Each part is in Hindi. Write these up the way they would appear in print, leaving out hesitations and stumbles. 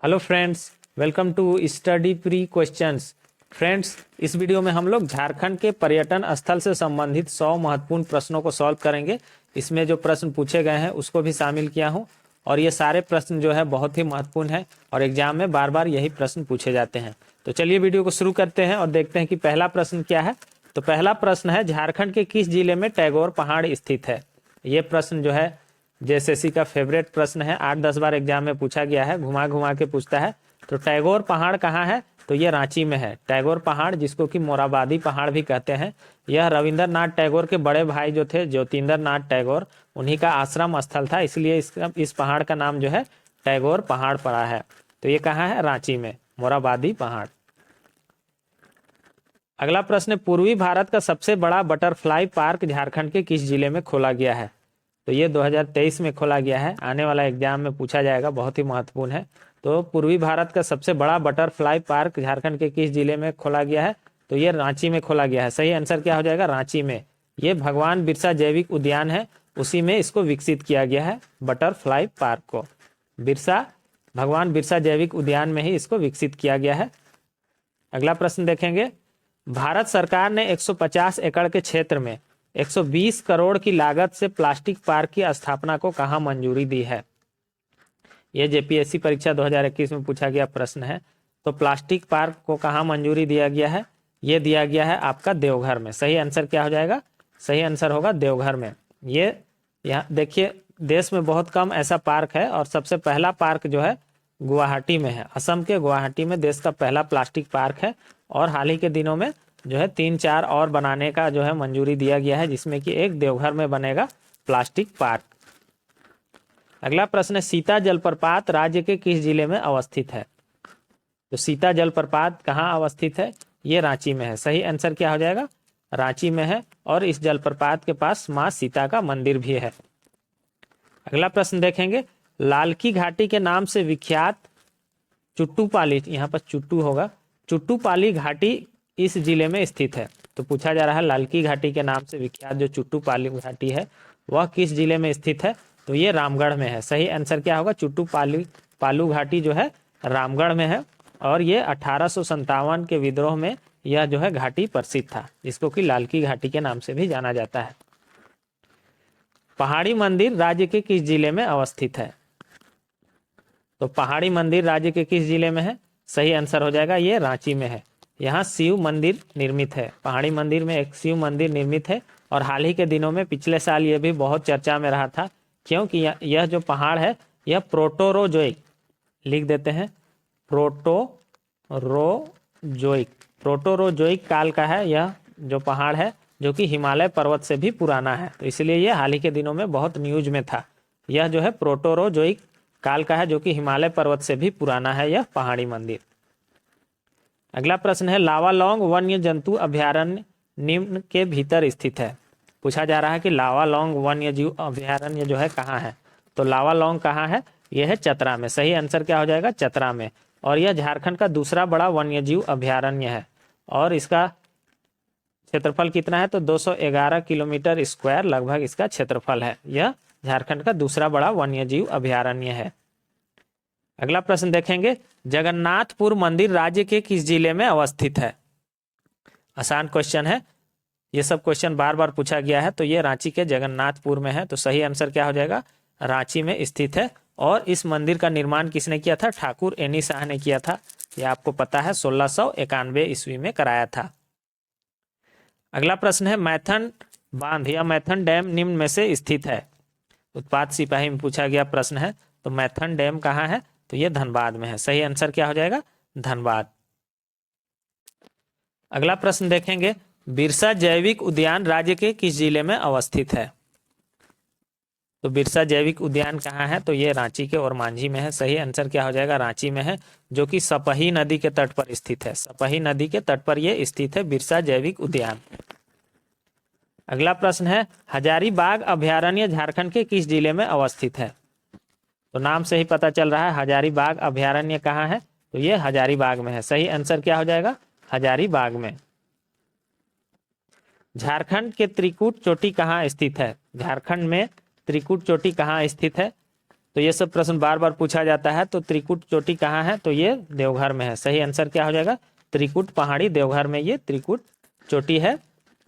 Hello friends, welcome to study pre questions. Friends, इस वीडियो में हम लोग झारखंड के पर्यटन स्थल से संबंधित 100 महत्वपूर्ण प्रश्नों को सॉल्व करेंगे। इसमें जो प्रश्न पूछे गए हैं उसको भी शामिल किया हूं और ये सारे प्रश्न जो है बहुत ही महत्वपूर्ण है और एग्जाम में बार बार यही प्रश्न पूछे जाते हैं। तो चलिए वीडियो को शुरू करते हैं और देखते हैं कि पहला प्रश्न क्या है। तो पहला प्रश्न है, झारखंड के किस जिले में टैगोर पहाड़ स्थित है। ये प्रश्न जो है जेएसएससी का फेवरेट प्रश्न है, 8-10 बार एग्जाम में पूछा गया है, घुमा घुमा के पूछता है। तो टैगोर पहाड़ कहाँ है, तो ये रांची में है। टैगोर पहाड़, जिसको कि मोराबादी पहाड़ भी कहते हैं, यह रविंद्रनाथ टैगोर के बड़े भाई जो थे ज्योतिंद्रनाथ टैगोर, उन्हीं का आश्रम स्थल था, इसलिए इस पहाड़ का नाम जो है टैगोर पहाड़ पड़ा है। तो ये कहाँ है, रांची में, मोराबादी पहाड़। अगला प्रश्न, पूर्वी भारत का सबसे बड़ा बटरफ्लाई पार्क झारखंड के किस जिले में खोला गया है। तो ये 2023 में खोला गया है, आने वाला एग्जाम में पूछा जाएगा, बहुत ही महत्वपूर्ण है। तो पूर्वी भारत का सबसे बड़ा बटरफ्लाई पार्क झारखंड के किस जिले में खोला गया है, तो ये रांची में खोला गया है। सही आंसर क्या हो जाएगा, रांची में। ये भगवान बिरसा जैविक उद्यान है, उसी में इसको विकसित किया गया है, बटरफ्लाई पार्क को। भगवान बिरसा जैविक उद्यान में ही इसको विकसित किया गया है। अगला प्रश्न देखेंगे, भारत सरकार ने 150 एकड़ के क्षेत्र में 120 करोड़ की लागत से प्लास्टिक पार्क की स्थापना को कहां मंजूरी दी है। यह जेपीएससी परीक्षा 2021 में पूछा गया प्रश्न है। तो प्लास्टिक पार्क को कहां मंजूरी दिया गया है, यह दिया गया है आपका देवघर में। सही आंसर क्या हो जाएगा, सही आंसर होगा देवघर में। ये यहाँ देखिए, देश में बहुत कम ऐसा पार्क है और सबसे पहला पार्क जो है गुवाहाटी में है। असम के गुवाहाटी में देश का पहला प्लास्टिक पार्क है और हाल ही के दिनों में जो है 3-4 और बनाने का जो है मंजूरी दिया गया है, जिसमें कि एक देवघर में बनेगा प्लास्टिक पार्क। अगला प्रश्न है, सीता जलप्रपात राज्य के किस जिले में अवस्थित है। तो सीता जलप्रपात कहाँ अवस्थित है, ये रांची में है। सही आंसर क्या हो जाएगा, रांची में है और इस जलप्रपात के पास माँ सीता का मंदिर भी है। अगला प्रश्न देखेंगे, लालकी घाटी के नाम से विख्यात चुट्टूपाली, यहाँ पर चुट्टू होगा, चुट्टूपाली घाटी इस जिले में स्थित है। तो पूछा जा रहा है, लालकी घाटी के नाम से विख्यात जो चुट्टूपाली घाटी है वह किस जिले में स्थित है, तो ये रामगढ़ में है। सही आंसर क्या होगा, पालू घाटी जो है रामगढ़ में है और ये 1857 के विद्रोह में यह जो है घाटी प्रसिद्ध था, जिसको कि लालकी घाटी के नाम से भी जाना जाता है। पहाड़ी मंदिर राज्य के किस जिले में अवस्थित है। तो पहाड़ी मंदिर राज्य के किस जिले में है, सही आंसर हो जाएगा ये रांची में है। यहाँ शिव मंदिर निर्मित है, पहाड़ी मंदिर में एक शिव मंदिर निर्मित है और हाल ही के दिनों में पिछले साल ये भी बहुत चर्चा में रहा था, क्योंकि यह जो पहाड़ है यह प्रोटोरोजोइक, लिख देते हैं प्रोटोरोजोइक काल का है। यह जो पहाड़ है जो कि हिमालय पर्वत से भी पुराना है, तो इसलिए यह हाल ही के दिनों में बहुत न्यूज में था। यह जो है प्रोटोरोजोइक काल का है, जो कि हिमालय पर्वत से भी पुराना है यह पहाड़ी मंदिर। अगला प्रश्न है, लावालौंग वन्य जंतु अभयारण्य निम्न के भीतर स्थित है। पूछा जा रहा है कि लावालौंग वन्य जीव अभयारण्य जो है कहाँ है। तो लावालौंग कहाँ है, यह है चतरा में। सही आंसर क्या हो जाएगा, चतरा में। और यह झारखंड का दूसरा बड़ा वन्य जीव अभयारण्य है और इसका क्षेत्रफल कितना है, तो 211 किलोमीटर स्क्वायर लगभग इसका क्षेत्रफल है। यह झारखंड का दूसरा बड़ा वन्य जीव अभयारण्य है। अगला प्रश्न देखेंगे, जगन्नाथपुर मंदिर राज्य के किस जिले में अवस्थित है। आसान क्वेश्चन है, ये सब क्वेश्चन बार बार पूछा गया है। तो ये रांची के जगन्नाथपुर में है, तो सही आंसर क्या हो जाएगा, रांची में स्थित है। और इस मंदिर का निर्माण किसने किया था, ठाकुर एनी शाह ने किया था। ये आपको पता है, 1691 ईस्वी में कराया था। अगला प्रश्न है, मैथन बांध या मैथन डैम निम्न में से स्थित है। उत्पाद सिपाही में पूछा गया प्रश्न है। तो मैथन डैम कहाँ है, तो ये धनबाद में है। सही आंसर क्या हो जाएगा, धनबाद। अगला प्रश्न देखेंगे, बिरसा जैविक उद्यान राज्य के किस जिले में अवस्थित है। तो बिरसा जैविक उद्यान कहाँ है, तो ये रांची के और मांझी में है। सही आंसर क्या हो जाएगा, रांची में है, जो कि सपही नदी के तट पर स्थित है। सपही नदी के तट पर यह स्थित है बिरसा जैविक उद्यान। अगला प्रश्न है, हजारीबाग अभयारण्य झारखंड के किस जिले में अवस्थित है। तो नाम से ही पता चल रहा है हजारीबाग अभयारण्य कहाँ है, तो ये हजारीबाग में है। सही आंसर क्या हो जाएगा, हजारीबाग में। झारखंड के त्रिकुट चोटी कहाँ स्थित है। झारखंड में त्रिकुट चोटी कहाँ स्थित है, तो ये सब प्रश्न बार बार पूछा जाता है। तो त्रिकुट चोटी कहाँ है, तो ये देवघर में है। सही आंसर क्या हो जाएगा, त्रिकुट पहाड़ी देवघर में ये त्रिकुट चोटी है।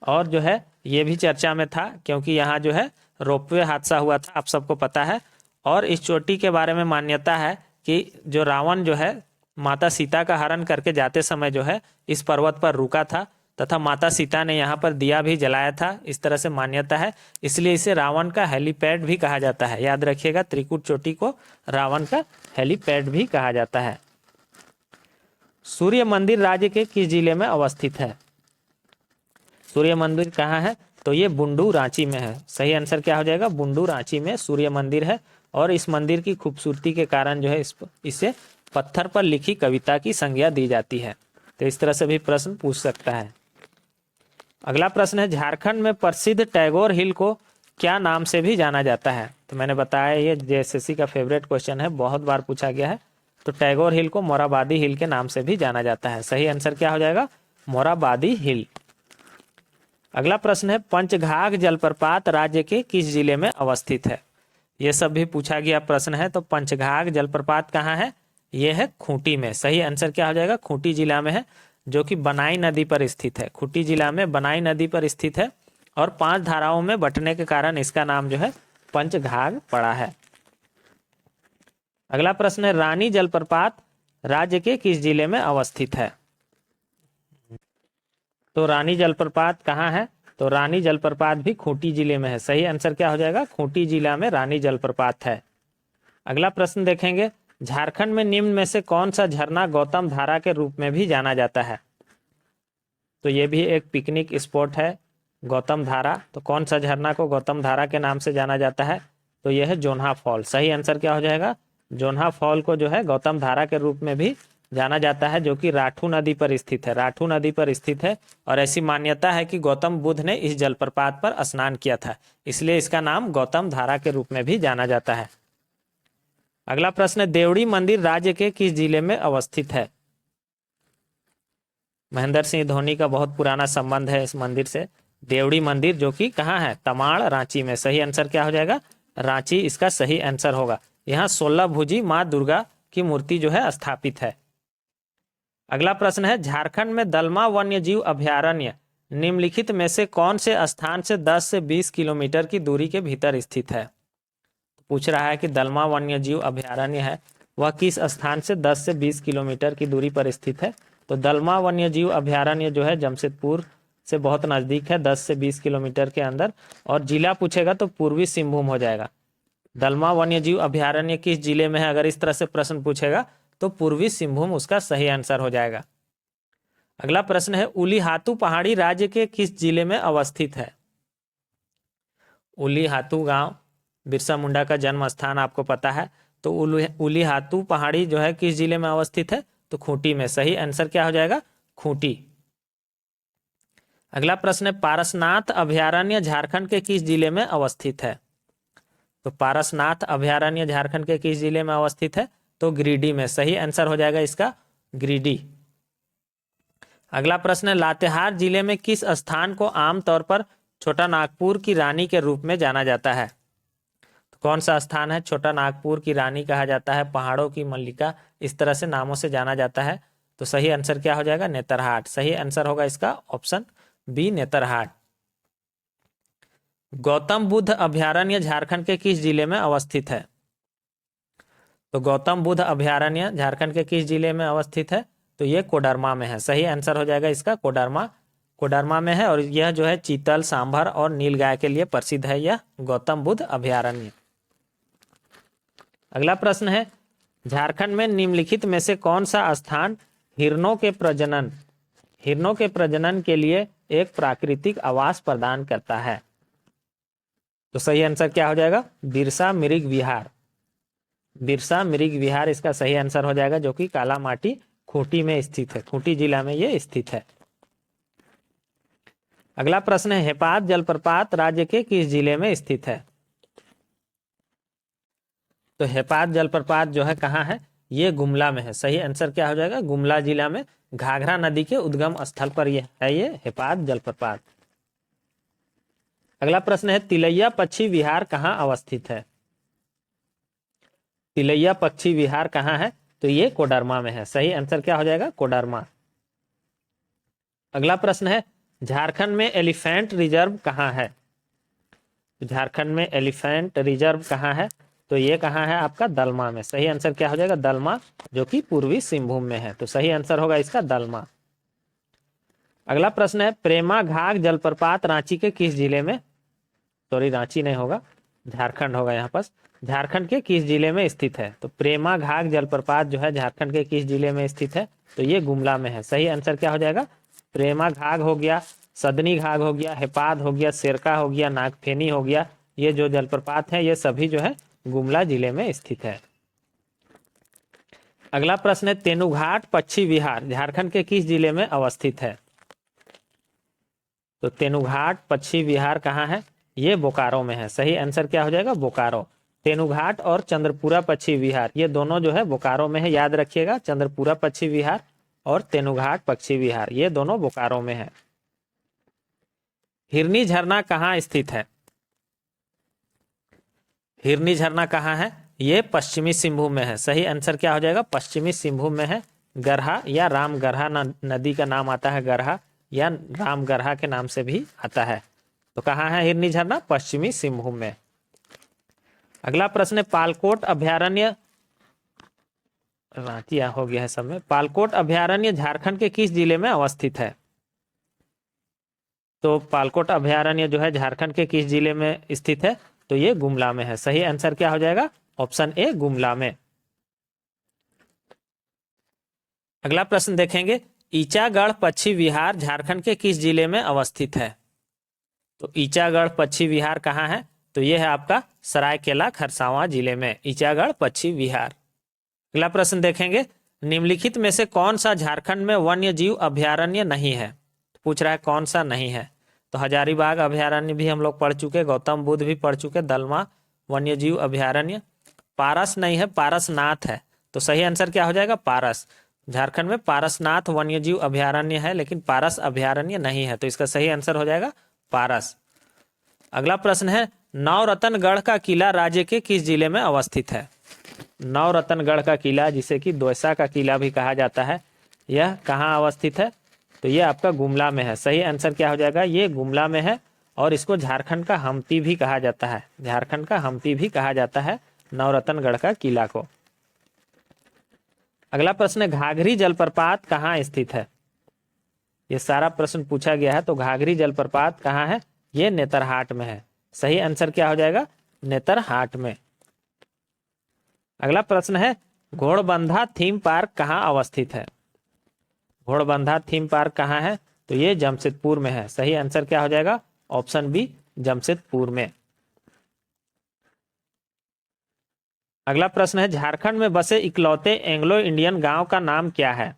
और जो है ये भी चर्चा में था क्योंकि यहाँ जो है रोपवे हादसा हुआ था, आप सबको पता है। और इस चोटी के बारे में मान्यता है कि जो रावण जो है माता सीता का हरण करके जाते समय जो है इस पर्वत पर रुका था तथा माता सीता ने यहाँ पर दिया भी जलाया था, इस तरह से मान्यता है। इसलिए इसे रावण का हेलीपैड भी कहा जाता है। याद रखिएगा, त्रिकुट चोटी को रावण का हेलीपैड भी कहा जाता है। सूर्य मंदिर राज्य के किस जिले में अवस्थित है। सूर्य मंदिर कहाँ है, तो ये बुंडू रांची में है। सही आंसर क्या हो जाएगा, बुंडू रांची में सूर्य मंदिर है। और इस मंदिर की खूबसूरती के कारण जो है इसे पत्थर पर लिखी कविता की संज्ञा दी जाती है। तो इस तरह से भी प्रश्न पूछ सकता है। अगला प्रश्न है, झारखंड में प्रसिद्ध टैगोर हिल को क्या नाम से भी जाना जाता है। तो मैंने बताया ये जेएसएससी का फेवरेट क्वेश्चन है, बहुत बार पूछा गया है। तो टैगोर हिल को मोराबादी हिल के नाम से भी जाना जाता है। सही आंसर क्या हो जाएगा, मोराबादी हिल। अगला प्रश्न है, पंचघाघ जलप्रपात राज्य के किस जिले में अवस्थित है। यह सब भी पूछा गया प्रश्न है। तो पंचघाघ जलप्रपात कहाँ है, यह है खूंटी में। सही आंसर क्या हो जाएगा, खूंटी जिला में है, जो कि बनाई नदी पर स्थित है। खूंटी जिला में बनाई नदी पर स्थित है और 5 धाराओं में बंटने के कारण इसका नाम जो है पंचघाघ पड़ा है। अगला प्रश्न है, रानी जलप्रपात राज्य के किस जिले में अवस्थित है। तो रानी जलप्रपात कहाँ है, तो रानी जलप्रपात भी खूंटी जिले में है। सही आंसर क्या हो जाएगा, खूंटी जिला में रानी जलप्रपात है। अगला प्रश्न देखेंगे, झारखंड में निम्न में से कौन सा झरना गौतम धारा के रूप में भी जाना जाता है। तो ये भी एक पिकनिक स्पॉट है गौतम धारा। तो कौन सा झरना को गौतम धारा के नाम से जाना जाता है, तो यह है जोन्हा फॉल। सही आंसर क्या हो जाएगा, जोन्हा फॉल को जो है गौतम धारा के रूप में भी जाना जाता है, जो कि राठू नदी पर स्थित है। राठू नदी पर स्थित है और ऐसी मान्यता है कि गौतम बुद्ध ने इस जलप्रपात पर स्नान किया था, इसलिए इसका नाम गौतम धारा के रूप में भी जाना जाता है। अगला प्रश्न है, देवड़ी मंदिर राज्य के किस जिले में अवस्थित है। महेंद्र सिंह धोनी का बहुत पुराना संबंध है इस मंदिर से। देवड़ी मंदिर जो कि कहाँ है, तमाड़ रांची में। सही आंसर क्या हो जाएगा, रांची इसका सही आंसर होगा। यहाँ 16 भुजी माँ दुर्गा की मूर्ति जो है स्थापित है। अगला प्रश्न है, झारखंड में दलमा वन्य जीव अभयारण्य निम्नलिखित में से कौन से स्थान से 10 से 20 किलोमीटर की दूरी के भीतर स्थित है। पूछ रहा है कि दलमा वन्य जीव अभयारण्य है वह किस स्थान से 10 से 20 किलोमीटर की दूरी पर स्थित है। तो दलमा वन्य जीव अभयारण्य जो है जमशेदपुर से बहुत नजदीक है, 10 से 20 किलोमीटर के अंदर। और जिला पूछेगा तो पूर्वी सिंहभूम हो जाएगा। दलमा वन्य जीव अभयारण्य किस जिले में है, अगर इस तरह से प्रश्न पूछेगा तो पूर्वी सिंहभूम उसका सही आंसर हो जाएगा। अगला प्रश्न है, उलीहातू पहाड़ी राज्य के किस जिले में अवस्थित है। उलीहातू गांव बिरसा मुंडा का जन्म स्थान आपको पता है। तो उलीहातू पहाड़ी जो है किस जिले में अवस्थित है, तो खूंटी में। सही आंसर क्या हो जाएगा, खूंटी। अगला प्रश्न है, पारसनाथ अभयारण्य झारखंड के किस जिले में अवस्थित है। तो पारसनाथ अभयारण्य झारखंड के किस जिले में अवस्थित है, तो गिरिडीह में। सही आंसर हो जाएगा इसका गिरिडीह। अगला प्रश्न है, लातेहार जिले में किस स्थान को आमतौर पर छोटा नागपुर की रानी के रूप में जाना जाता है। तो कौन सा स्थान है, छोटा नागपुर की रानी कहा जाता है, पहाड़ों की मल्लिका, इस तरह से नामों से जाना जाता है। तो सही आंसर क्या हो जाएगा, नेतरहाट। सही आंसर होगा इसका ऑप्शन बी, नेतरहाट। गौतम बुद्ध अभयारण्य झारखंड के किस जिले में अवस्थित है। तो गौतम बुद्ध अभयारण्य झारखंड के किस जिले में अवस्थित है, तो ये कोडरमा में है। सही आंसर हो जाएगा इसका कोडरमा। कोडरमा में है और यह जो है चीतल, सांभर और नीलगाय के लिए प्रसिद्ध है यह गौतम बुद्ध अभयारण्य। अगला प्रश्न है, झारखंड में निम्नलिखित में से कौन सा स्थान हिरणों के प्रजनन के लिए एक प्राकृतिक आवास प्रदान करता है। तो सही आंसर क्या हो जाएगा, बिरसा मृग विहार। बिरसा मृग विहार इसका सही आंसर हो जाएगा, जो कि कालामाटी खूंटी में स्थित है। खूंटी जिला में ये स्थित है। अगला प्रश्न है, हेपात जलप्रपात राज्य के किस जिले में स्थित है। तो हेपात जलप्रपात जो है कहाँ है, ये गुमला में है। सही आंसर क्या हो जाएगा, गुमला जिला में घाघरा नदी के उद्गम स्थल पर यह है ये हेपात जलप्रपात। अगला प्रश्न है, तिलैया पक्षी विहार कहाँ अवस्थित है। तिलैया पक्षी विहार कहाँ है? तो ये कोडरमा में है। सही आंसर क्या हो जाएगा? कोडरमा। अगला प्रश्न है झारखंड में एलिफेंट रिजर्व कहाँ है? झारखंड में एलिफेंट रिजर्व कहाँ है? तो ये कहाँ है आपका? दलमा में। सही आंसर क्या हो जाएगा? दलमा, जो कि पूर्वी सिंहभूम में है। तो सही आंसर होगा इसका दलमा। अगला प्रश्न है प्रेमा घाघ जलप्रपात रांची के किस जिले में, सॉरी रांची नहीं होगा, झारखंड होगा यहाँ पर, झारखंड के किस जिले में स्थित है? तो प्रेमा घाघ जलप्रपात जो है झारखंड के किस जिले में स्थित है? तो ये गुमला में है। सही आंसर क्या हो जाएगा? प्रेमा घाघ हो गया, सदनी घाघ हो गया, हेपाद हो गया, सिरका हो गया, नागफेनी हो गया, ये जो जलप्रपात है ये सभी जो है गुमला जिले में स्थित है। अगला प्रश्न है तेनुघाट पक्षी विहार झारखंड के किस जिले में अवस्थित है? तो तेनुघाट पक्षी विहार कहाँ है? ये बोकारो में है। सही आंसर क्या हो जाएगा? बोकारो। तेनुघाट और चंद्रपुरा पक्षी विहार ये दोनों जो है बोकारो में है, याद रखिएगा। चंद्रपुरा पक्षी विहार और तेनुघाट पक्षी विहार ये दोनों बोकारो में है। हिरनी झरना कहाँ स्थित है? हिरनी झरना कहाँ है? ये पश्चिमी सिंहभूम में है। सही आंसर क्या हो जाएगा? पश्चिमी सिंहभूम में है। गरहा या राम गरहा नदी का नाम आता है, गरहा या राम गरहा के नाम से भी आता है। तो कहाँ है हिरनी झरना? पश्चिमी सिंहभूम में। अगला प्रश्न है पालकोट अभयारण्य, रांची हो गया है सब में, पालकोट अभयारण्य झारखंड के किस जिले में अवस्थित है? तो पालकोट अभयारण्य जो है झारखंड के किस जिले में स्थित है? तो ये गुमला में है। सही आंसर क्या हो जाएगा? ऑप्शन ए गुमला में। अगला प्रश्न देखेंगे ईचागढ़ पक्षी विहार झारखंड के किस जिले में अवस्थित है? तो ईचागढ़ पक्षी विहार कहाँ है? तो यह है आपका सरायकेला खरसावां जिले में ईचागढ़ पक्षी विहार। अगला प्रश्न देखेंगे निम्नलिखित में से कौन सा झारखंड में वन्य जीव अभयारण्य नहीं है? पूछ रहा है कौन सा नहीं है। तो हजारीबाग अभयारण्य भी हम लोग पढ़ चुके, गौतम बुद्ध भी पढ़ चुके, दलमा वन्य जीव अभयारण्य। पारस नहीं है, पारसनाथ है। तो सही आंसर क्या हो जाएगा? पारस। झारखंड में पारसनाथ वन्य जीव अभयारण्य है, लेकिन पारस अभयारण्य नहीं है। तो इसका सही आंसर हो जाएगा पारस। अगला प्रश्न है नवरत्नगढ़ का किला राज्य के किस जिले में अवस्थित है? नवरत्नगढ़ का किला, जिसे कि दोयसा का किला भी कहा जाता है, यह कहाँ अवस्थित है? तो ये आपका गुमला में है। सही आंसर क्या हो जाएगा? ये गुमला में है और इसको झारखंड का हम्पी भी कहा जाता है, झारखंड का हम्पी भी कहा जाता है नवरत्नगढ़ का किला को। अगला प्रश्न है घाघरी जलप्रपात कहाँ स्थित है? ये सारा प्रश्न पूछा गया है। तो घाघरी जलप्रपात कहाँ है? ये नेतरहाट में है। सही आंसर क्या हो जाएगा? नेतरहाट में। अगला प्रश्न है घोड़बंधा थीम पार्क कहाँ अवस्थित है? घोड़बंधा थीम पार्क कहाँ है? तो ये जमशेदपुर में है। सही आंसर क्या हो जाएगा? ऑप्शन बी जमशेदपुर में। अगला प्रश्न है झारखंड में बसे इकलौते एंग्लो इंडियन गांव का नाम क्या है?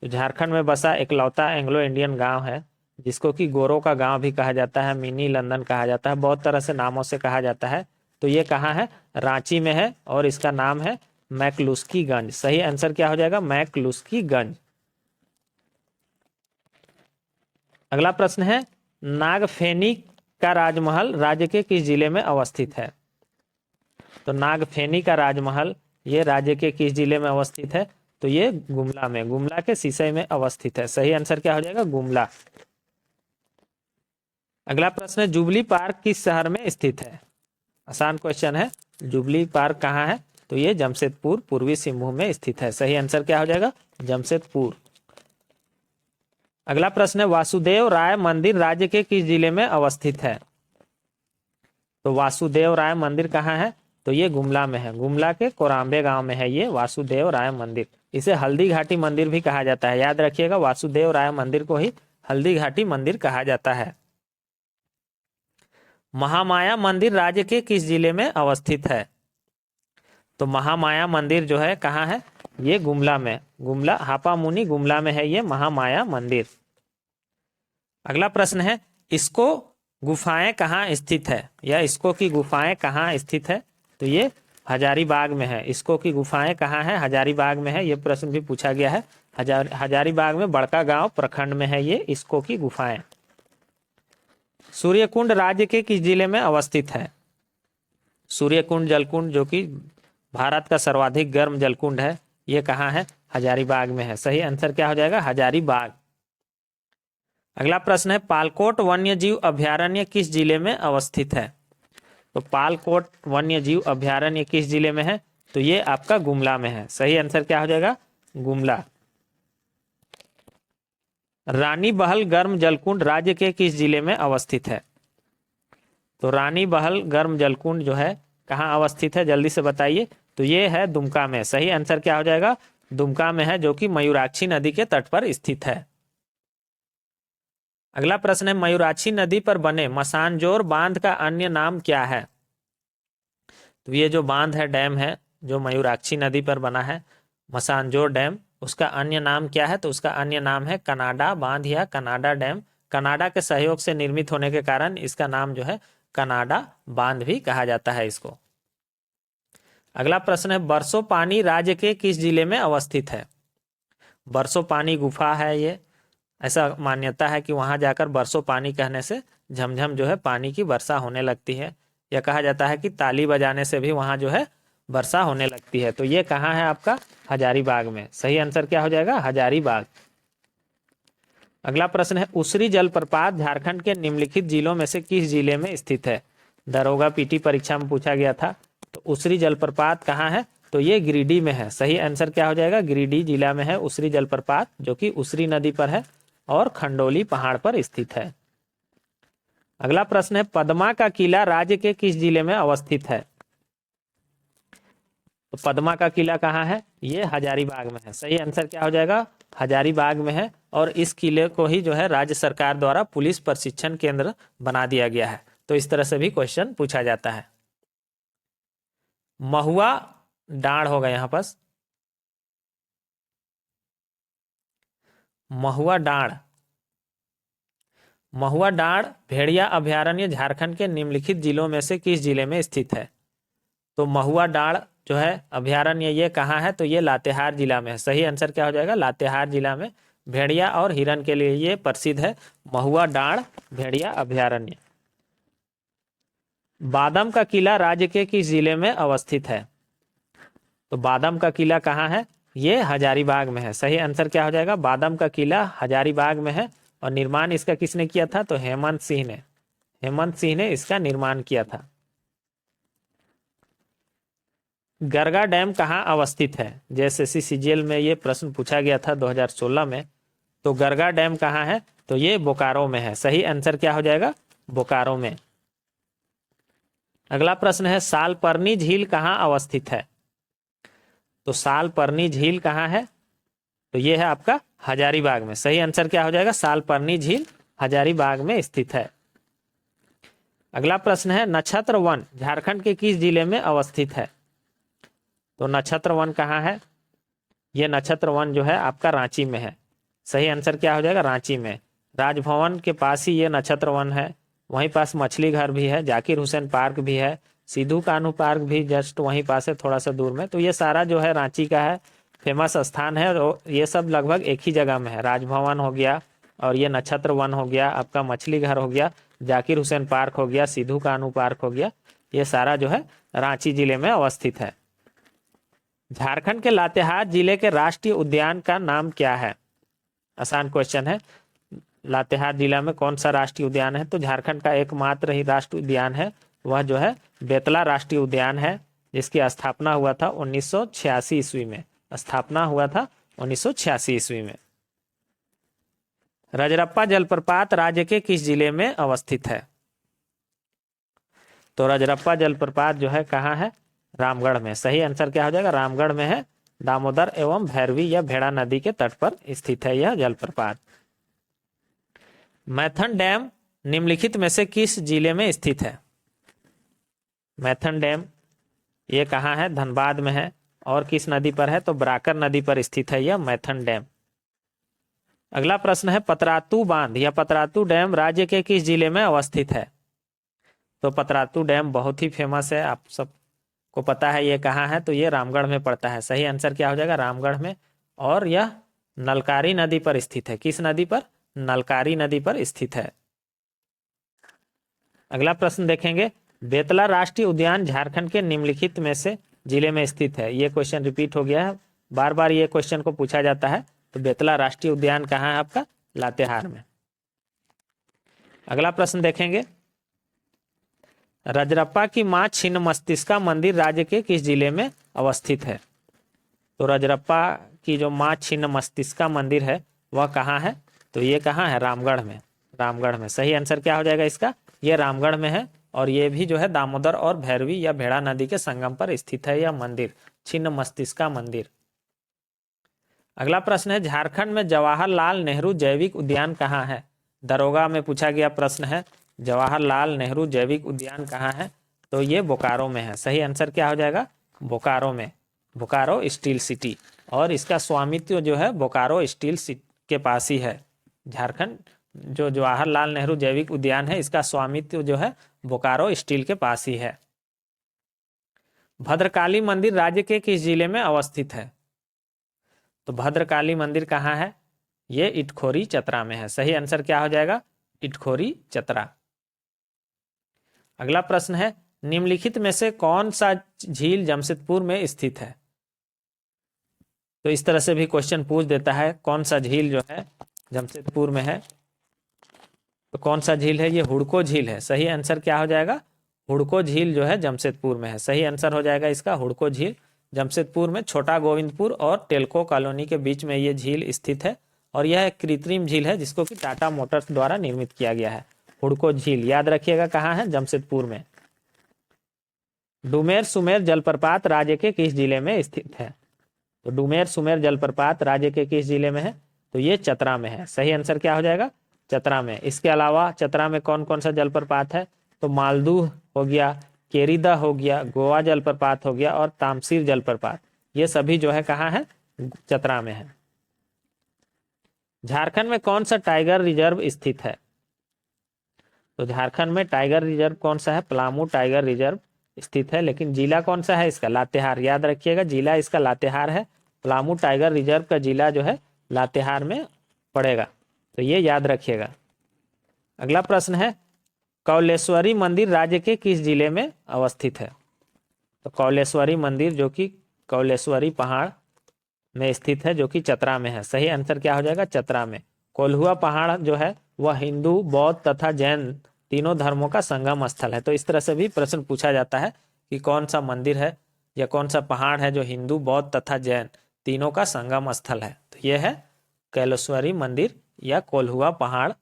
तो झारखंड में बसा इकलौता एंग्लो इंडियन गांव है, जिसको कि गोरों का गांव भी कहा जाता है, मिनी लंदन कहा जाता है, बहुत तरह से नामों से कहा जाता है। तो ये कहाँ है? रांची में है और इसका नाम है मैकलुस्कीगंज। सही आंसर क्या हो जाएगा? मैकलुस्कीगंज। अगला प्रश्न है नागफेनी का राजमहल राज्य के किस जिले में अवस्थित है? तो नागफेनी का राजमहल ये राज्य के किस जिले में अवस्थित है? तो ये गुमला में, गुमला के सिसई में अवस्थित है। सही आंसर क्या हो जाएगा? गुमला। अगला प्रश्न है जुबली पार्क किस शहर में स्थित है? आसान क्वेश्चन है। जुबली पार्क कहाँ है? तो ये जमशेदपुर पूर्वी सिंहभूम में स्थित है। सही आंसर क्या हो जाएगा? जमशेदपुर। अगला प्रश्न है वासुदेव राय मंदिर राज्य के किस जिले में अवस्थित है? तो वासुदेव राय मंदिर कहाँ है? तो ये गुमला में है, गुमला के कोराम्बे गांव में है ये वासुदेव राय मंदिर। इसे हल्दी घाटी मंदिर भी कहा जाता है, याद रखिएगा, वासुदेव राय मंदिर को ही हल्दी घाटी मंदिर कहा जाता है। महामाया मंदिर राज्य के किस जिले में अवस्थित है? तो महामाया मंदिर जो है कहाँ है? ये गुमला में, गुमला हापामुनी गुमला में है ये महामाया मंदिर। अगला प्रश्न है इसको गुफाएं कहाँ स्थित है, या इसको की गुफाएं कहाँ स्थित है? तो ये हजारीबाग में है। इसको की गुफाएं कहाँ है? हजारीबाग में है। ये प्रश्न भी पूछा गया है। हजारीबाग में बड़का गांव प्रखंड में है ये इसको की गुफाएं। सूर्यकुंड राज्य के किस जिले में अवस्थित है? सूर्यकुंड जलकुंड जो कि भारत का सर्वाधिक गर्म जलकुंड है, ये कहाँ है? हजारीबाग में है। सही आंसर क्या हो जाएगा? हजारीबाग। अगला प्रश्न है, पालकोट वन्यजीव अभयारण्य किस जिले में अवस्थित है? तो पालकोट वन्यजीव अभयारण्य किस जिले में है? तो ये आपका गुमला में है। सही आंसर क्या हो जाएगा? गुमला। रानी बहल गर्म जलकुंड राज्य के किस जिले में अवस्थित है? तो रानी बहल गर्म जलकुंड जो है कहाँ अवस्थित है? जल्दी से बताइए। तो ये है दुमका में। सही आंसर क्या हो जाएगा? दुमका में है, जो कि मयूराक्षी नदी के तट पर स्थित है। अगला प्रश्न है, मयूराक्षी नदी पर बने मसानजोर बांध का अन्य नाम क्या है? तो ये जो बांध है, डैम है, जो मयूराक्षी नदी पर बना है, मसानजोर डैम, उसका अन्य नाम क्या है? तो उसका अन्य नाम है कनाडा बांध या कनाडा डैम। कनाडा के सहयोग से निर्मित होने के कारण इसका नाम जो है कनाडा बांध भी कहा जाता है इसको। अगला प्रश्न है, बरसो पानी राज्य के किस जिले में अवस्थित है? बरसो पानी गुफा है ये, ऐसा मान्यता है कि वहां जाकर बरसों पानी कहने से झमझम जो है पानी की वर्षा होने लगती है। यह कहा जाता है कि ताली बजाने से भी वहां जो है वर्षा होने लगती है। तो ये कहाँ है आपका? हजारीबाग में। सही आंसर क्या हो जाएगा? हजारीबाग। अगला प्रश्न है, उसरी जलप्रपात झारखंड के निम्नलिखित जिलों में से किस जिले में स्थित है? दरोगा पीटी परीक्षा में पूछा गया था। तो उसरी जलप्रपात कहाँ है? तो ये गिरिडीह में है। सही आंसर क्या हो जाएगा? गिरिडीह जिला में है उसरी जलप्रपात, जो कि उसरी नदी पर है और खंडोली पहाड़ पर स्थित है। अगला प्रश्न है, पद्मा का किला राज्य के किस जिले में अवस्थित है? तो पद्मा का किला कहाँ है? ये हजारीबाग में है। सही आंसर क्या हो जाएगा? हजारीबाग में है। और इस किले को ही जो है राज्य सरकार द्वारा पुलिस प्रशिक्षण केंद्र बना दिया गया है। तो इस तरह से भी क्वेश्चन पूछा जाता है। महुआ डांड होगा यहां पास, महुआ डांड। महुआ डांड भेड़िया अभयारण्य झारखंड के निम्नलिखित जिलों में से किस जिले में स्थित है? तो महुआ डांड जो है अभयारण्य, ये कहाँ है? तो ये लातेहार जिला में है। सही आंसर क्या हो जाएगा? लातेहार जिला में। भेड़िया और हिरन के लिए ये प्रसिद्ध है, महुआ डांड भेड़िया अभयारण्य। बादम का किला राज्य के किस जिले में अवस्थित है? तो बादम का किला कहाँ है? ये हजारीबाग में है। सही आंसर क्या हो जाएगा? बादम का किला हजारीबाग में है। और निर्माण इसका किसने किया था? तो हेमंत सिंह ने। हेमंत सिंह ने इसका निर्माण किया था। गरगा डैम कहाँ अवस्थित है? जेएसएससी सीजीएल में ये प्रश्न पूछा गया था 2016 में। तो गरगा डैम कहाँ है? तो ये बोकारो में है। सही आंसर क्या हो जाएगा? बोकारो में। अगला प्रश्न है, सालपर्नी झील कहाँ अवस्थित है? तो सालपर्नी झील कहाँ है? तो ये है आपका हजारीबाग में। सही आंसर क्या हो जाएगा? सालपर्नी झील हजारीबाग में स्थित है। अगला प्रश्न है, नक्षत्र वन झारखंड के किस जिले में अवस्थित है? तो नक्षत्र वन कहाँ है? ये नक्षत्र वन जो है आपका रांची में है। सही आंसर क्या हो जाएगा? रांची में। राजभवन के पास ही ये नक्षत्र वन है। वहीं पास मछली घर भी है, जाकिर हुसैन पार्क भी है, सिद्धू कान्हू पार्क भी जस्ट वहीं पास है, थोड़ा सा दूर में। तो ये सारा जो है रांची का है, फेमस स्थान है। और ये सब लगभग एक ही जगह में है। राजभवन हो गया, और ये नक्षत्र वन हो गया, आपका मछली घर हो गया, जाकिर हुसैन पार्क हो गया, सिद्धू कान्हू पार्क हो गया, ये सारा जो है रांची जिले में अवस्थित है। झारखंड के लातेहार जिले के राष्ट्रीय उद्यान का नाम क्या है? आसान क्वेश्चन है। लातेहार जिला में कौन सा राष्ट्रीय उद्यान है? तो झारखंड का एकमात्र ही राष्ट्रीय उद्यान है, वह जो है बेतला राष्ट्रीय उद्यान है, जिसकी स्थापना हुआ था 1986 ईस्वी में। स्थापना हुआ था 1986 ईस्वी में। रजरप्पा जलप्रपात राज्य के किस जिले में अवस्थित है? तो रजरप्पा जलप्रपात जो है कहाँ है? रामगढ़ में। सही आंसर क्या हो जाएगा? रामगढ़ में है। दामोदर एवं भैरवी या भेड़ा नदी के तट पर स्थित है यह जलप्रपात। मैथन डैम निम्नलिखित में से किस जिले में स्थित है? मैथन डैम ये कहाँ है? धनबाद में है। और किस नदी पर है? तो बराकर नदी पर स्थित है यह मैथन डैम। अगला प्रश्न है, पतरातू बांध या पतरातू डैम राज्य के किस जिले में अवस्थित है? तो पतरातू डैम बहुत ही फेमस है, आप सबको पता है ये कहाँ है? तो ये रामगढ़ में पड़ता है। सही आंसर क्या हो जाएगा? रामगढ़ में। और यह नलकारी नदी पर स्थित है। किस नदी पर? नलकारी नदी पर स्थित है। अगला प्रश्न देखेंगे, बेतला राष्ट्रीय उद्यान झारखंड के निम्नलिखित में से जिले में स्थित है? ये क्वेश्चन रिपीट हो गया है, बार बार ये क्वेश्चन को पूछा जाता है। तो बेतला राष्ट्रीय उद्यान कहाँ है आपका? लातेहार में। अगला प्रश्न देखेंगे, रजरप्पा की मां छिन्नमस्तिका मंदिर राज्य के किस जिले में अवस्थित है? तो रजरप्पा की जो मां छिन्नमस्तिका मंदिर है वह कहाँ है? तो ये कहाँ है? रामगढ़ में। रामगढ़ में सही आंसर क्या हो जाएगा इसका? ये रामगढ़ में है, और ये भी जो है दामोदर और भैरवी या भेड़ा नदी के संगम पर स्थित है यह मंदिर, छिन्नमस्तिका मंदिर। अगला प्रश्न है, झारखंड में जवाहरलाल नेहरू जैविक उद्यान कहाँ है? दरोगा में पूछा गया प्रश्न है, जवाहरलाल नेहरू जैविक उद्यान कहाँ है? तो ये बोकारो में है। सही आंसर क्या हो जाएगा? बोकारो में, बोकारो स्टील सिटी। और इसका स्वामित्व जो है बोकारो स्टील सिटी के पास ही है। झारखंड जो जवाहरलाल नेहरू जैविक उद्यान है इसका स्वामित्व जो है बोकारो स्टील के पास ही है। भद्रकाली मंदिर राज्य के किस जिले में अवस्थित है? तो भद्रकाली मंदिर कहाँ है? ये इटखोरी चतरा में है। सही आंसर क्या हो जाएगा? इटखोरी चतरा। अगला प्रश्न है, निम्नलिखित में से कौन सा झील जमशेदपुर में स्थित है? तो इस तरह से भी क्वेश्चन पूछ देता है, कौन सा झील जो है जमशेदपुर में है? तो कौन सा झील है? ये हुड़को झील है। सही आंसर क्या हो जाएगा? हुड़को झील जो है जमशेदपुर में है। सही आंसर हो जाएगा इसका हुड़को झील। जमशेदपुर में छोटा गोविंदपुर और टेल्को कॉलोनी के बीच में ये झील स्थित है, और यह एक कृत्रिम झील है जिसको कि टाटा मोटर्स द्वारा निर्मित किया गया है। हुड़को झील याद रखिएगा कहाँ है? जमशेदपुर में। डुमेर सुमेर जलप्रपात राज्य के किस जिले में स्थित है? तो डुमेर सुमेर जलप्रपात राज्य के किस जिले में है? तो ये चतरा में है। सही आंसर क्या हो जाएगा? चतरा में। इसके अलावा चतरा में कौन कौन सा जलप्रपात है? तो मालदूह हो गया, केरीदा हो गया, गोवा जलप्रपात हो गया, और तामसीर जलप्रपात, ये सभी जो है कहाँ है? चतरा में है। झारखंड में कौन सा टाइगर रिजर्व स्थित है? तो झारखंड में टाइगर रिजर्व कौन सा है? पलामू टाइगर रिजर्व स्थित है, लेकिन जिला कौन सा है इसका? लातेहार। याद रखिएगा जिला इसका लातेहार है। पलामू टाइगर रिजर्व का जिला जो है लातेहार में पड़ेगा, तो ये याद रखिएगा। अगला प्रश्न है, कौलेश्वरी मंदिर राज्य के किस जिले में अवस्थित है? तो कौलेश्वरी मंदिर जो कि कौलेश्वरी पहाड़ में स्थित है, जो कि चतरा में है। सही आंसर क्या हो जाएगा? चतरा में। कोल्हुआ पहाड़ जो है वह हिंदू, बौद्ध तथा जैन तीनों धर्मों का संगम स्थल है। तो इस तरह से भी प्रश्न पूछा जाता है कि कौन सा मंदिर है या कौन सा पहाड़ है जो हिंदू, बौद्ध तथा जैन तीनों का संगम स्थल है? तो यह है कैलेश्वरी मंदिर या कोल्हुआ पहाड़,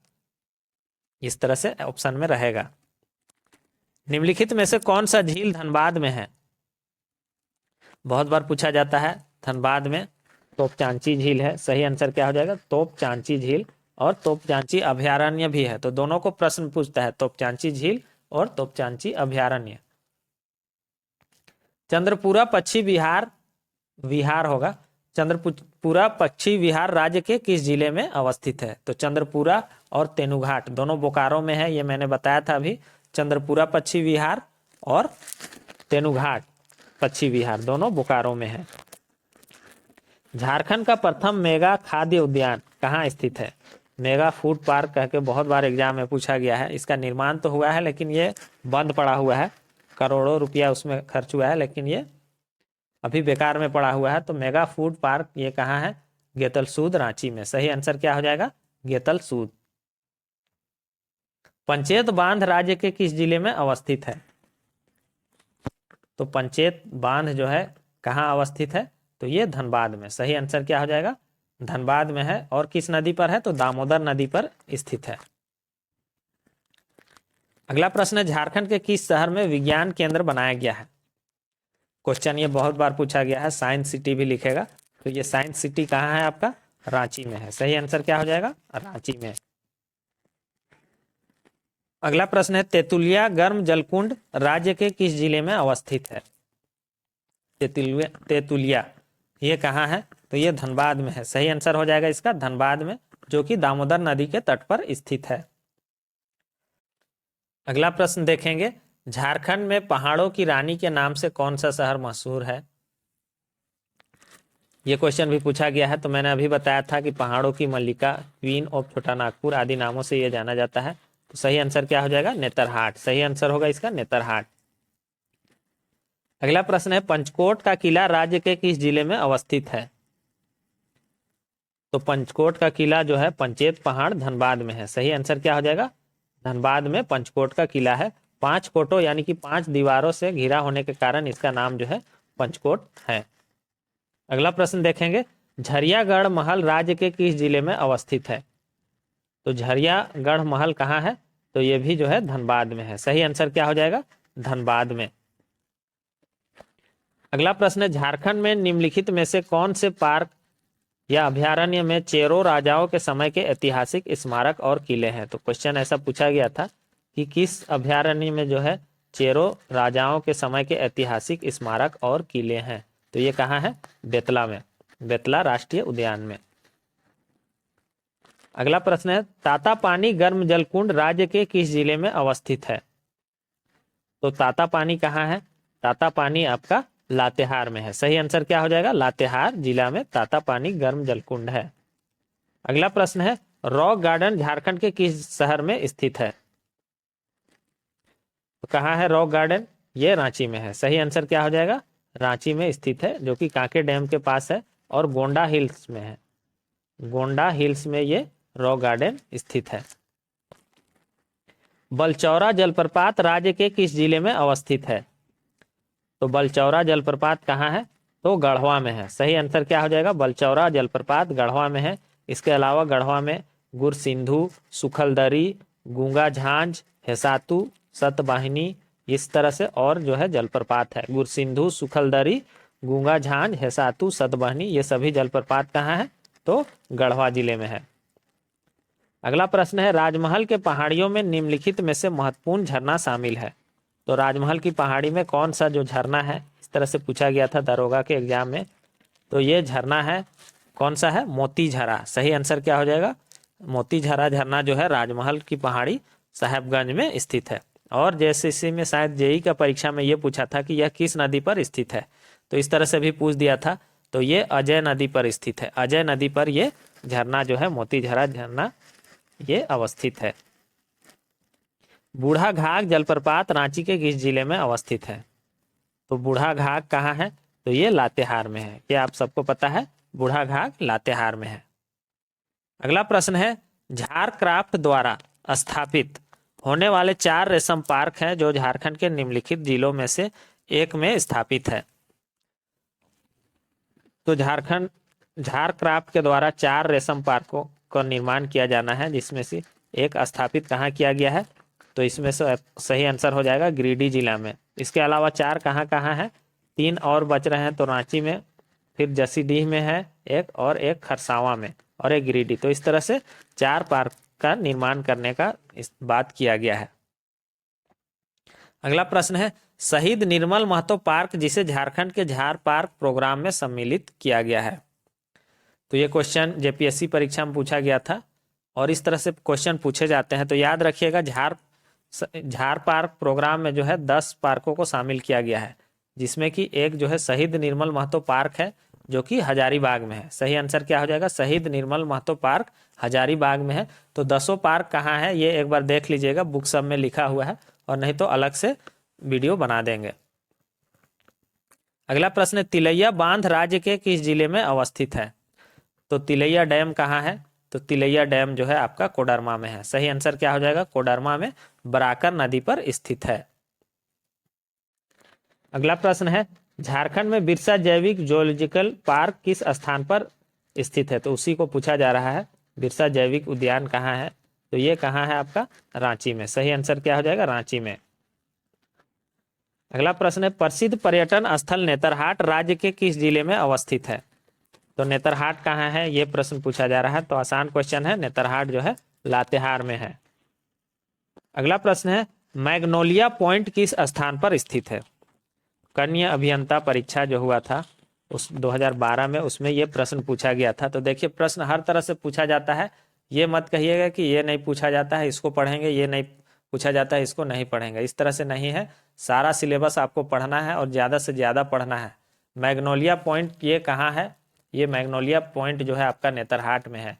इस तरह से ऑप्शन में रहेगा। निम्नलिखित में से कौन सा झील धनबाद में है? बहुत बार पूछा जाता है। धनबाद में तोपचांची झील है। सही आंसर क्या हो जाएगा? तोपचांची झील, और तोपचांची अभयारण्य भी है। तो दोनों को प्रश्न पूछता है, तोपचांची झील और तोपचांची अभयारण्य। चंद्रपुरा पक्षी विहार, विहार होगा, चंद्रपुरा पक्षी विहार राज्य के किस जिले में अवस्थित है? तो चंद्रपुरा और तेनुघाट दोनों बोकारो में है, ये मैंने बताया था अभी। चंद्रपुरा पक्षी विहार और तेनुघाट पक्षी विहार दोनों बोकारो में है। झारखंड का प्रथम मेगा खाद्य उद्यान कहाँ स्थित है? मेगा फूड पार्क कह के बहुत बार एग्जाम में पूछा गया है। इसका निर्माण तो हुआ है लेकिन ये बंद पड़ा हुआ है, करोड़ों रुपया उसमें खर्च हुआ है, लेकिन ये अभी बेकार में पड़ा हुआ है। तो मेगा फूड पार्क ये कहाँ है? गेतलसूद रांची में। सही आंसर क्या हो जाएगा? गेतलसूद। पंचेत बांध राज्य के किस जिले में अवस्थित है? तो पंचेत बांध जो है कहाँ अवस्थित है? तो ये धनबाद में। सही आंसर क्या हो जाएगा? धनबाद में है। और किस नदी पर है? तो दामोदर नदी पर स्थित है। अगला प्रश्न है, झारखंड के किस शहर में विज्ञान केंद्र बनाया गया है? क्वेश्चन ये बहुत बार पूछा गया है। साइंस सिटी भी लिखेगा। तो ये साइंस सिटी कहाँ है आपका? रांची में है। सही आंसर क्या हो जाएगा? रांची में। अगला प्रश्न है, तेतुलिया गर्म जलकुंड राज्य के किस जिले में अवस्थित है? तेतुलिया ये कहाँ है? तो ये धनबाद में है। सही आंसर हो जाएगा इसका धनबाद में, जो कि दामोदर नदी के तट पर स्थित है। अगला प्रश्न देखेंगे, झारखंड में पहाड़ों की रानी के नाम से कौन सा शहर मशहूर है? ये क्वेश्चन भी पूछा गया है। तो मैंने अभी बताया था कि पहाड़ों की मल्लिका, क्वीन ऑफ छोटा नागपुर आदि नामों से यह जाना जाता है। तो सही आंसर क्या हो जाएगा? नेतरहाट। सही आंसर होगा इसका नेतरहाट। अगला प्रश्न है, पंचकोट का किला राज्य के किस जिले में अवस्थित है? तो पंचकोट का किला जो है पंचेत पहाड़ धनबाद में है। सही आंसर क्या हो जाएगा? धनबाद में पंचकोट का किला है। 5 कोटों यानी कि 5 दीवारों से घिरा होने के कारण इसका नाम जो है पंचकोट है। अगला प्रश्न देखेंगे, झरियागढ़ महल राज्य के किस जिले में अवस्थित है? तो झरियागढ़ महल कहाँ है? तो ये भी जो है धनबाद में है। सही आंसर क्या हो जाएगा? धनबाद में। अगला प्रश्न है, झारखंड में निम्नलिखित में से कौन से पार्क या अभयारण्य में चेरो राजाओं के समय के ऐतिहासिक स्मारक और किले हैं? तो क्वेश्चन ऐसा पूछा गया था कि किस अभयारण्य में जो है चेरो राजाओं के समय के ऐतिहासिक स्मारक और किले हैं? तो ये कहाँ है? बेतला में, बेतला राष्ट्रीय उद्यान में। अगला प्रश्न है, तातापानी गर्म जल कुंड राज्य के किस जिले में अवस्थित है? तो तातापानी कहाँ है? तातापानी आपका लातेहार में है। सही आंसर क्या हो जाएगा? लातेहार जिला में तातापानी गर्म जलकुंड है। अगला प्रश्न है, रॉक गार्डन झारखंड के किस शहर में स्थित है? तो कहाँ है रॉक गार्डन? ये रांची में है। सही आंसर क्या हो जाएगा? रांची में स्थित है, जो कि कांके डैम के पास है और गोंडा हिल्स में है। गोंडा हिल्स में ये रॉक गार्डन स्थित है। बलचौरा जलप्रपात राज्य के किस जिले में अवस्थित है? तो बलचौरा जलप्रपात कहाँ है? तो गढ़वा में है। सही आंसर क्या हो जाएगा? बलचौरा जलप्रपात गढ़वा में है। इसके अलावा गढ़वा में गुरसिंधु, सुखलदरी, गूंगा झांझ, हेसातु, सतवाहिनी, इस तरह से और जो है जलप्रपात है। गुरसिंधु, सुखलदरी, गूंगा झांझ, हेसातु, सतवाहिनी, ये सभी जलप्रपात कहाँ है? तो गढ़वा जिले में है। अगला प्रश्न है, राजमहल के पहाड़ियों में निम्नलिखित में से महत्वपूर्ण झरना शामिल है? तो राजमहल की पहाड़ी में कौन सा जो झरना है, इस तरह से पूछा गया था दरोगा के एग्जाम में। तो ये झरना है, कौन सा है? मोती झरा। सही आंसर क्या हो जाएगा? मोती झरा झरना जो है राजमहल की पहाड़ी साहेबगंज में स्थित है। और जैसे इसी में शायद जेई का परीक्षा में ये पूछा था कि यह किस नदी पर स्थित है, तो इस तरह से भी पूछ दिया था। तो ये अजय नदी पर स्थित है। अजय नदी पर ये झरना जो है मोती झरा झरना ये अवस्थित है। बूढ़ा घाघ जलप्रपात रांची के किस जिले में अवस्थित है? तो बूढ़ा घाघ कहाँ है? तो ये लातेहार में है। क्या आप सबको पता है? बूढ़ा घाघ लातेहार में है। अगला प्रश्न है, झारक्राफ्ट द्वारा स्थापित होने वाले 4 रेशम पार्क हैं जो झारखंड के निम्नलिखित जिलों में से एक में स्थापित है। तो झारक्राफ्ट के द्वारा 4 रेशम पार्कों का निर्माण किया जाना है, जिसमें से एक स्थापित कहाँ किया गया है? तो इसमें से सही आंसर हो जाएगा गिरिडीह जिला में। इसके अलावा 4 कहाँ कहाँ है? 3 और बच रहे हैं। तो रांची में, फिर जसीडीह में है एक, और एक खरसावां में, और एक गिरिडीह। तो इस तरह से 4 पार्क का निर्माण करने का इस बात किया गया है। अगला प्रश्न है, शहीद निर्मल महतो पार्क जिसे झारखंड के झार पार्क प्रोग्राम में सम्मिलित किया गया है। तो ये क्वेश्चन जेपीएससी परीक्षा में पूछा गया था और इस तरह से क्वेश्चन पूछे जाते हैं। तो याद रखिएगा, झार पार्क प्रोग्राम में जो है 10 पार्कों को शामिल किया गया है, जिसमें कि एक जो है शहीद निर्मल महतो पार्क है, जो कि हजारीबाग में है। सही आंसर क्या हो जाएगा? शहीद निर्मल महतो पार्क हजारीबाग में है। तो 10 पार्क कहाँ है ये एक बार देख लीजिएगा, बुक सब में लिखा हुआ है, और नहीं तो अलग से वीडियो बना देंगे। अगला प्रश्न है, तिलैया बांध राज्य के किस जिले में अवस्थित है? तो तिलैया डैम कहाँ है? तो तिलैया डैम जो है आपका कोडरमा में है। सही आंसर क्या हो जाएगा? कोडरमा में बराकर नदी पर स्थित है। अगला प्रश्न है, झारखंड में बिरसा जैविक जूलॉजिकल पार्क किस स्थान पर स्थित है? तो उसी को पूछा जा रहा है, बिरसा जैविक उद्यान कहाँ है? तो ये कहाँ है आपका? रांची में। सही आंसर क्या हो जाएगा? रांची में। अगला प्रश्न है, प्रसिद्ध पर्यटन स्थल नेतरहाट राज्य के किस जिले में अवस्थित है? तो नेतरहाट कहाँ है ये प्रश्न पूछा जा रहा है। तो आसान क्वेश्चन है, नेतरहाट जो है लातेहार में है। अगला प्रश्न है, मैग्नोलिया पॉइंट किस स्थान पर स्थित है? कन्या अभियंता परीक्षा जो हुआ था उस 2012 में, उसमें ये प्रश्न पूछा गया था। तो देखिए, प्रश्न हर तरह से पूछा जाता है, ये मत कहिएगा कि ये नहीं पूछा जाता है इसको पढ़ेंगे, ये नहीं पूछा जाता है इसको नहीं पढ़ेंगे। इस तरह से नहीं है, सारा सिलेबस आपको पढ़ना है और ज़्यादा से ज़्यादा पढ़ना है। मैग्नोलिया पॉइंट ये कहाँ है? ये मैग्नोलिया पॉइंट जो है आपका नेतरहाट में है।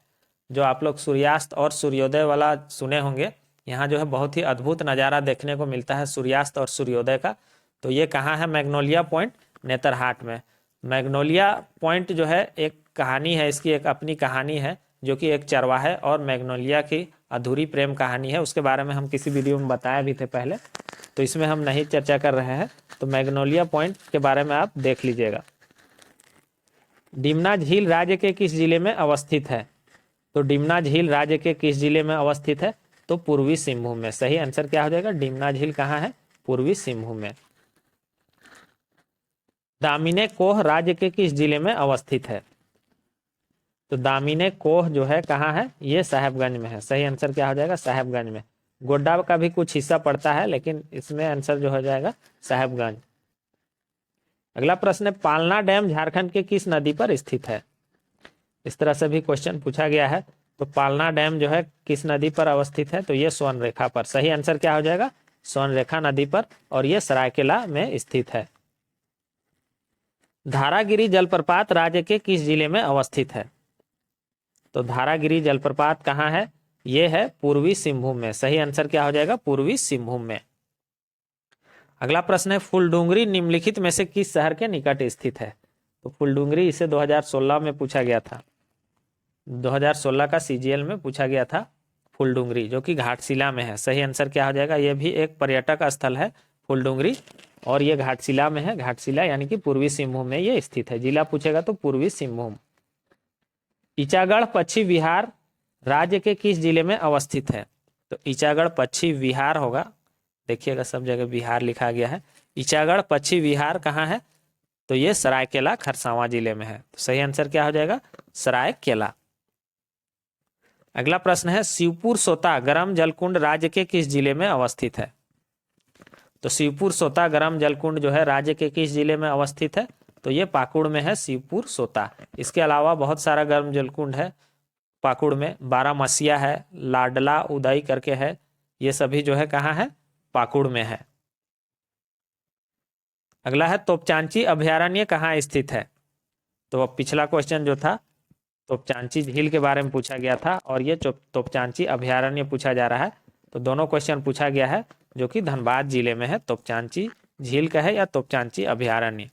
जो आप लोग सूर्यास्त और सूर्योदय वाला सुने होंगे, यहाँ जो है बहुत ही अद्भुत नज़ारा देखने को मिलता है सूर्यास्त और सूर्योदय का। तो ये कहाँ है? मैग्नोलिया पॉइंट नेतरहाट में। मैग्नोलिया पॉइंट जो है एक कहानी है, इसकी एक अपनी कहानी है, जो कि एक चरवाहे और मैग्नोलिया की अधूरी प्रेम कहानी है। उसके बारे में हम किसी वीडियो में बताए भी थे पहले, तो इसमें हम नहीं चर्चा कर रहे हैं। तो मैग्नोलिया पॉइंट के बारे में आप देख लीजिएगा। डिमना झील राज्य के किस जिले में अवस्थित है? तो डिमना झील राज्य के किस जिले में अवस्थित है? तो पूर्वी सिंहभूम में। सही आंसर क्या हो जाएगा? डिमना झील कहाँ है? पूर्वी सिंहभूम में। दामिने कोह राज्य के किस जिले में अवस्थित है? तो दामिने कोह जो है कहाँ है? ये साहेबगंज में है। सही आंसर क्या हो जाएगा? साहेबगंज में। गोड्डा का भी कुछ हिस्सा पड़ता है, लेकिन इसमें आंसर जो हो जाएगा साहेबगंज। अगला प्रश्न है, पालना डैम झारखंड के किस नदी पर स्थित है? इस तरह से भी क्वेश्चन पूछा गया है। तो पालना डैम जो है किस नदी पर अवस्थित है? तो ये स्वर्णरेखा पर। सही आंसर क्या हो जाएगा? स्वर्णरेखा नदी पर, और ये सरायकेला में स्थित है। धारागिरी जलप्रपात राज्य के किस जिले में अवस्थित है? तो धारागिरी जलप्रपात कहाँ है? ये है पूर्वी सिंहभूम में। सही आंसर क्या हो जाएगा? पूर्वी सिंहभूम में। अगला प्रश्न है, फुलडुंगरी निम्नलिखित में से किस शहर के निकट स्थित है? तो फुलडुंगरी इसे 2016 में पूछा गया था। 2016 का सीजीएल में पूछा गया था फुलडुंगरी, जो कि घाटशिला में है। सही आंसर क्या हो जाएगा? ये भी एक पर्यटक स्थल है फुलडुंगरी, और ये घाटशिला में है। घाटशिला यानी कि पूर्वी सिंहभूम में ये स्थित है। जिला पूछेगा तो पूर्वी सिंहभूम। ईचागढ़ पश्चिम विहार राज्य के किस जिले में अवस्थित है? तो ईचागढ़ पश्चिम विहार होगा, देखिएगा सब जगह बिहार लिखा गया है। ईचागढ़ पश्चिम विहार कहाँ है? तो ये सरायकेला खरसावां जिले में है। तो सही आंसर क्या हो जाएगा? सरायकेला। अगला प्रश्न है, शिवपुर सोता गरम जलकुंड राज्य के किस जिले में अवस्थित है? तो शिवपुर सोता गरम जलकुंड जो है राज्य के किस जिले में अवस्थित है? तो ये पाकुड़ में है शिवपुर सोता। इसके अलावा बहुत सारा गर्म जलकुंड है पाकुड़ में। बारामसिया है, लाडला उदय करके है, ये सभी जो है कहाँ है? पाकुड़ में है। अगला है, तोपचांची अभयारण्य कहाँ स्थित है? तो अब पिछला क्वेश्चन जो था तोपचांची झील के बारे में पूछा गया था, और ये तोपचांची अभयारण्य पूछा जा रहा है। तो दोनों क्वेश्चन पूछा गया है, जो कि धनबाद जिले में है। तोपचांची झील का है या तोपचांची अभयारण्य।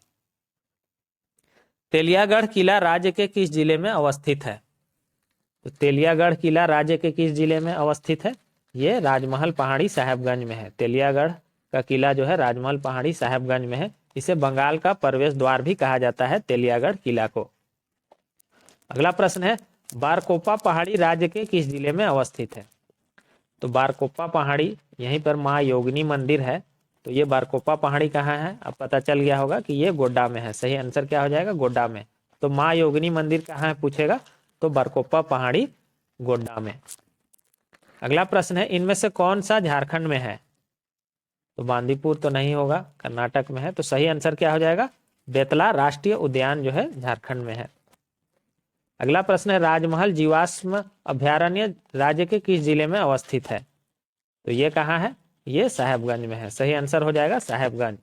तेलियागढ़ किला राज्य के किस जिले में अवस्थित है? तो तेलियागढ़ किला राज्य के किस जिले में अवस्थित है? ये राजमहल पहाड़ी साहेबगंज में है। तेलियागढ़ का किला जो है राजमहल पहाड़ी साहेबगंज में है। इसे बंगाल का प्रवेश द्वार भी कहा जाता है, तेलियागढ़ किला को। अगला प्रश्न है, बारकोपा पहाड़ी राज्य के किस जिले में अवस्थित है? तो बारकोपा पहाड़ी यहीं पर माँ योगिनी मंदिर है। तो ये बारकोपा पहाड़ी कहाँ है? अब पता चल गया होगा कि ये गोड्डा में है। सही आंसर क्या हो जाएगा? गोड्डा में। तो माँ योगिनी मंदिर कहाँ है पूछेगा, तो बारकोपा पहाड़ी गोड्डा में। अगला प्रश्न है, इनमें से कौन सा झारखंड में है? तो बांदीपुर तो नहीं होगा, कर्नाटक में है। तो सही आंसर क्या हो जाएगा? बेतला राष्ट्रीय उद्यान जो है झारखंड में है। अगला प्रश्न है, राजमहल जीवाश्म अभयारण्य राज्य के किस जिले में अवस्थित है? तो ये कहाँ है? ये साहेबगंज में है। सही आंसर हो जाएगा साहेबगंज।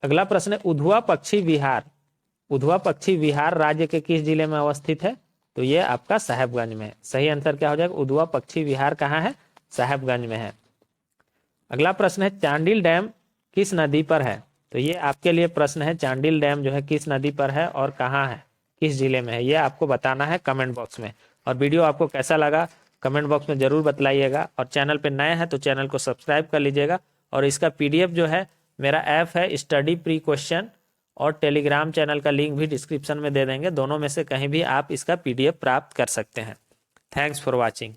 अगला प्रश्न है, उधवा पक्षी विहार। उधवा पक्षी विहार राज्य के किस जिले में अवस्थित है? तो ये आपका साहेबगंज में है। सही आंसर क्या हो जाएगा? उधवा पक्षी विहार कहाँ है? साहेबगंज में है। अगला प्रश्न है, चांडिल डैम किस नदी पर है? तो ये आपके लिए प्रश्न है, चांडिल डैम जो है किस नदी पर है और कहाँ है, किस जिले में है, ये आपको बताना है कमेंट बॉक्स में। और वीडियो आपको कैसा लगा कमेंट बॉक्स में जरूर बतलाइएगा। और चैनल पे नए हैं तो चैनल को सब्सक्राइब कर लीजिएगा। और इसका पीडीएफ जो है, मेरा ऐप है स्टडी प्री क्वेश्चन, और टेलीग्राम चैनल का लिंक भी डिस्क्रिप्शन में दे देंगे। दोनों में से कहीं भी आप इसका पीडीएफ प्राप्त कर सकते हैं। Thanks for watching.